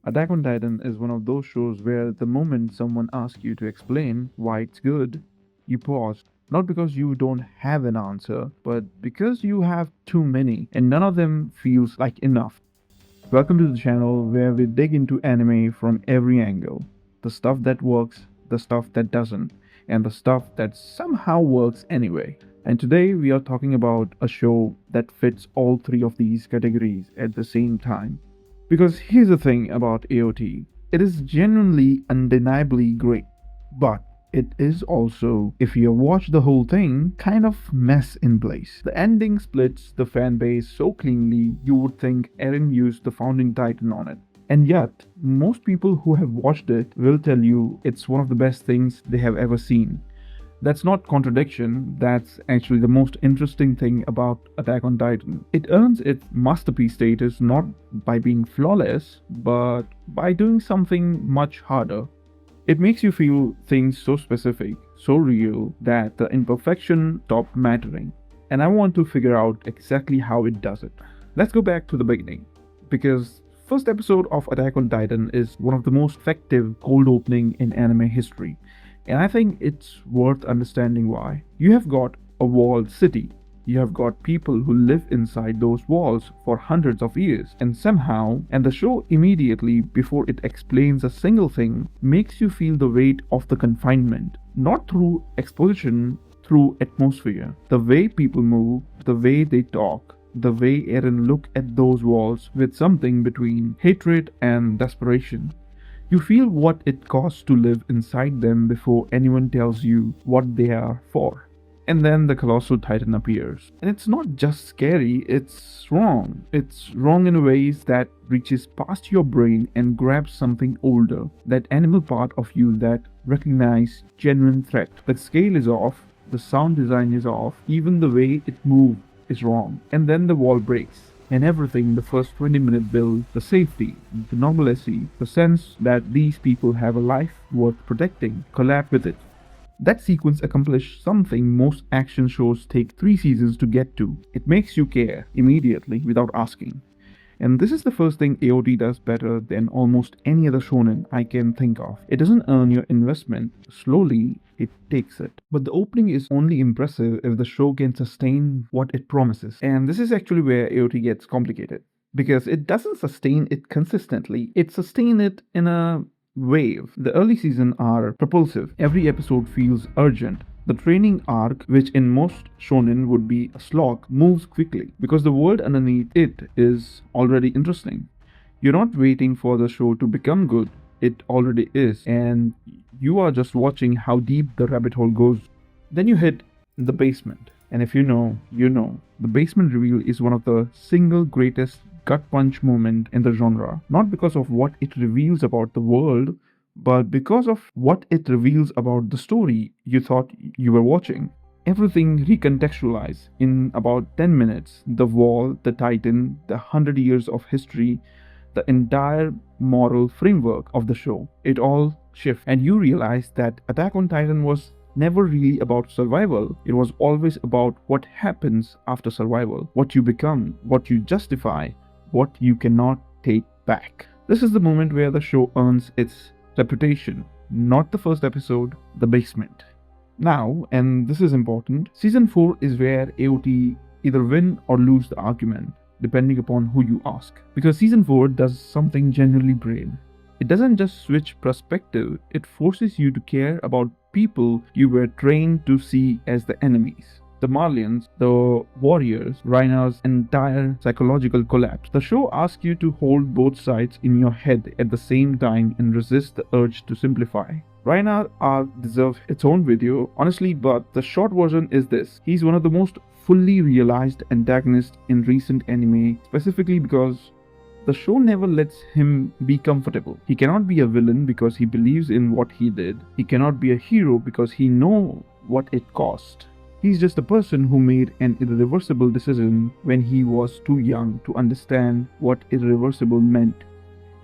Attack on Titan is one of those shows where the moment someone asks you to explain why it's good, you pause. Not because you don't have an answer, but because you have too many and none of them feels like enough. Welcome to the channel where we dig into anime from every angle. The stuff that works, the stuff that doesn't, and the stuff that somehow works anyway. And today we are talking about a show that fits all three of these categories at the same time. Because here's the thing about AOT, it is genuinely undeniably great, but it is also, if you watch the whole thing, kind of mess in place. The ending splits the fan base so cleanly you would think Eren used the founding titan on it. And yet, most people who have watched it will tell you it's one of the best things they have ever seen. That's not contradiction, that's actually the most interesting thing about Attack on Titan. It earns its masterpiece status not by being flawless, but by doing something much harder. It makes you feel things so specific, so real, that the imperfection stops mattering. And I want to figure out exactly how it does it. Let's go back to the beginning, because first episode of Attack on Titan is one of the most effective cold opening in anime history. And I think it's worth understanding why. You have got a walled city. You have got people who live inside those walls for hundreds of years, and somehow, and the show immediately before it explains a single thing, makes you feel the weight of the confinement. Not through exposition, through atmosphere. The way people move, the way they talk, the way Eren look at those walls with something between hatred and desperation. You feel what it costs to live inside them before anyone tells you what they are for. And then the colossal titan appears. And it's not just scary, it's wrong. It's wrong in ways that reaches past your brain and grabs something older, that animal part of you that recognizes genuine threat. The scale is off, the sound design is off, even the way it moves is wrong. And then the wall breaks. And everything, the first 20-minute build, the safety, the normalcy, the sense that these people have a life worth protecting, collapse with it. That sequence accomplished something most action shows take 3 seasons to get to. It makes you care immediately without asking. And this is the first thing AOT does better than almost any other shonen I can think of. It doesn't earn your investment, slowly it takes it. But the opening is only impressive if the show can sustain what it promises. And this is actually where AOT gets complicated. Because it doesn't sustain it consistently, it sustains it in a wave. The early seasons are propulsive. Every episode feels urgent. The training arc, which in most shonen would be a slog, moves quickly because the world underneath it is already interesting. You're not waiting for the show to become good, it already is, and you are just watching how deep the rabbit hole goes. Then you hit the basement, and if you know, you know. The basement reveal is one of the single greatest gut punch moment in the genre, not because of what it reveals about the world, but because of what it reveals about the story you thought you were watching. Everything recontextualized in about 10 minutes. The wall, the titan, the 100 years of history, the entire moral framework of the show. It all shifts, and you realize that Attack on Titan was never really about survival. It was always about what happens after survival, what you become, what you justify, what you cannot take back. This is the moment where the show earns its reputation, not the first episode, the basement. Now, and this is important, season 4 is where AOT either win or lose the argument, depending upon who you ask. Because season 4 does something genuinely brave. It doesn't just switch perspective, it forces you to care about people you were trained to see as the enemies. The Marlians, the warriors, Reiner's entire psychological collapse. The show asks you to hold both sides in your head at the same time and resist the urge to simplify. Reiner arc deserves its own video, honestly, but the short version is this. He's one of the most fully realized antagonists in recent anime, specifically because the show never lets him be comfortable. He cannot be a villain because he believes in what he did. He cannot be a hero because he knows what it cost. He's just a person who made an irreversible decision when he was too young to understand what irreversible meant.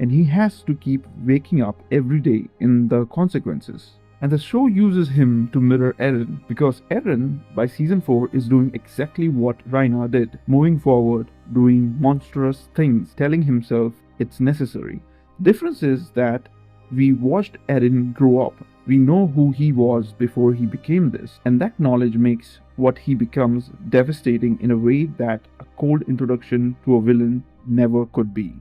And he has to keep waking up every day in the consequences. And the show uses him to mirror Eren, because Eren, by season 4, is doing exactly what Reiner did, moving forward, doing monstrous things, telling himself it's necessary. Difference is that we watched Eren grow up. We know who he was before he became this, and that knowledge makes what he becomes devastating in a way that a cold introduction to a villain never could be.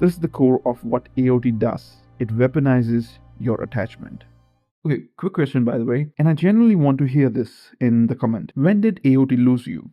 This is the core of what AOT does. It weaponizes your attachment. Okay, quick question by the way, and I genuinely want to hear this in the comment. When did AOT lose you?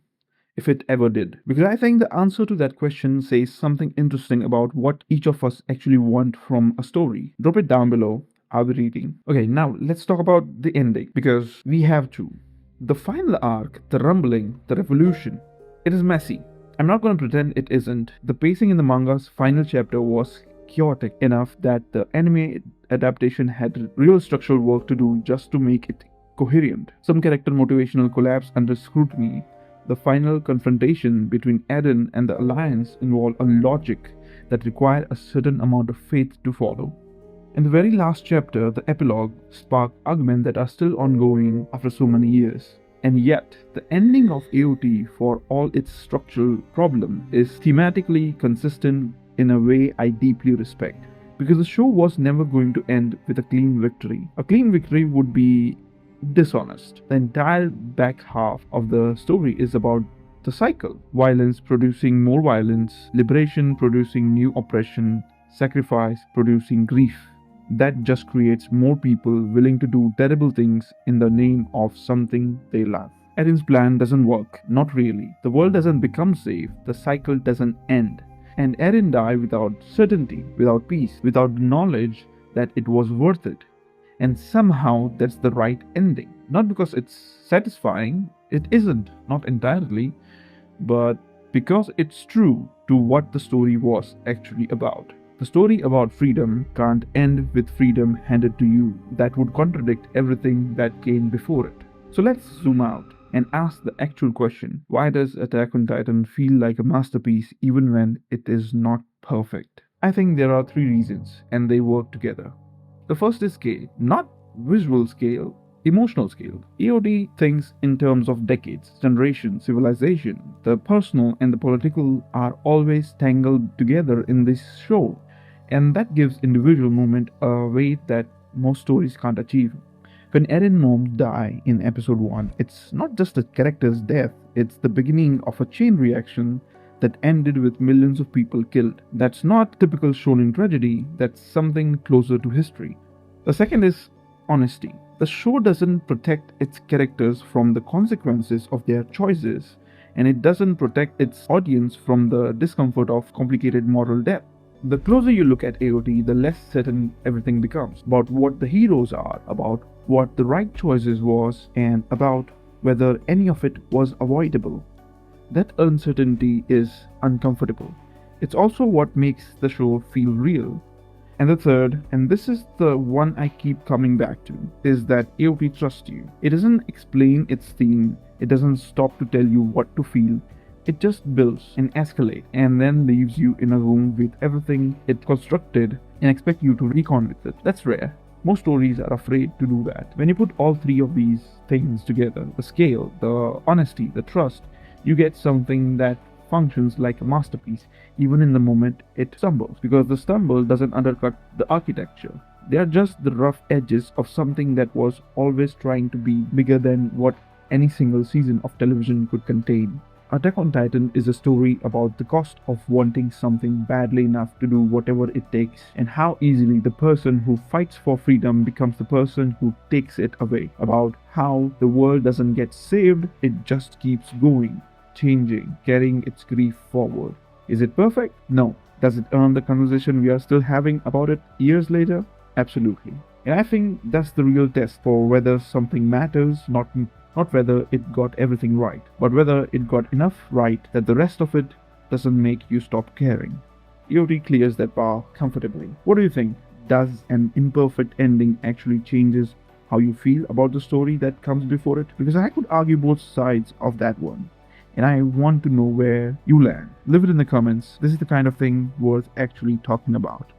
If it ever did. Because I think the answer to that question says something interesting about what each of us actually want from a story. Drop it down below. I'll be reading. Okay, now let's talk about the ending because we have to. The final arc, the rumbling, the revolution, it is messy. I'm not going to pretend it isn't. The pacing in the manga's final chapter was chaotic enough that the anime adaptation had real structural work to do just to make it coherent. Some character motivational collapse under scrutiny. The final confrontation between Eren and the Alliance involved a logic that required a certain amount of faith to follow. In the very last chapter, the epilogue sparked arguments that are still ongoing after so many years. And yet, the ending of AOT, for all its structural problem, is thematically consistent in a way I deeply respect. Because the show was never going to end with a clean victory. A clean victory would be dishonest. The entire back half of the story is about the cycle. Violence producing more violence, liberation producing new oppression, sacrifice producing grief. That just creates more people willing to do terrible things in the name of something they love. Eren's plan doesn't work, not really. The world doesn't become safe, the cycle doesn't end. And Eren died without certainty, without peace, without knowledge that it was worth it. And somehow that's the right ending. Not because it's satisfying, it isn't, not entirely, but because it's true to what the story was actually about. The story about freedom can't end with freedom handed to you. That would contradict everything that came before it. So let's zoom out and ask the actual question. Why does Attack on Titan feel like a masterpiece even when it is not perfect? I think there are 3 reasons, and they work together. The first is scale, not visual scale, emotional scale. AOT thinks in terms of decades, generation, civilization. The personal and the political are always tangled together in this show, and that gives individual movement a weight that most stories can't achieve. When Eren mom die in episode 1, it's not just a character's death, it's the beginning of a chain reaction that ended with millions of people killed. That's not typical shonen tragedy, that's something closer to history. The second is honesty. The show doesn't protect its characters from the consequences of their choices, and it doesn't protect its audience from the discomfort of complicated moral depth. The closer you look at AOT, the less certain everything becomes about what the heroes are, about what the right choices was, and about whether any of it was avoidable. That uncertainty is uncomfortable. It's also what makes the show feel real. And the third, and this is the one I keep coming back to, is that AOT trusts you. It doesn't explain its theme, it doesn't stop to tell you what to feel. It just builds and escalates and then leaves you in a room with everything it constructed and expect you to recon with it. That's rare. Most stories are afraid to do that. When you put all 3 of these things together, the scale, the honesty, the trust, you get something that functions like a masterpiece even in the moment it stumbles, because the stumble doesn't undercut the architecture. They are just the rough edges of something that was always trying to be bigger than what any single season of television could contain. Attack on Titan is a story about the cost of wanting something badly enough to do whatever it takes, and how easily the person who fights for freedom becomes the person who takes it away. About how the world doesn't get saved, it just keeps going, changing, carrying its grief forward. Is it perfect? No. Does it earn the conversation we are still having about it years later? Absolutely. And I think that's the real test for whether something matters, not whether it got everything right, but whether it got enough right that the rest of it doesn't make you stop caring. AOT clears that bar comfortably. What do you think? Does an imperfect ending actually changes how you feel about the story that comes before it? Because I could argue both sides of that one, and I want to know where you land. Leave it in the comments. This is the kind of thing worth actually talking about.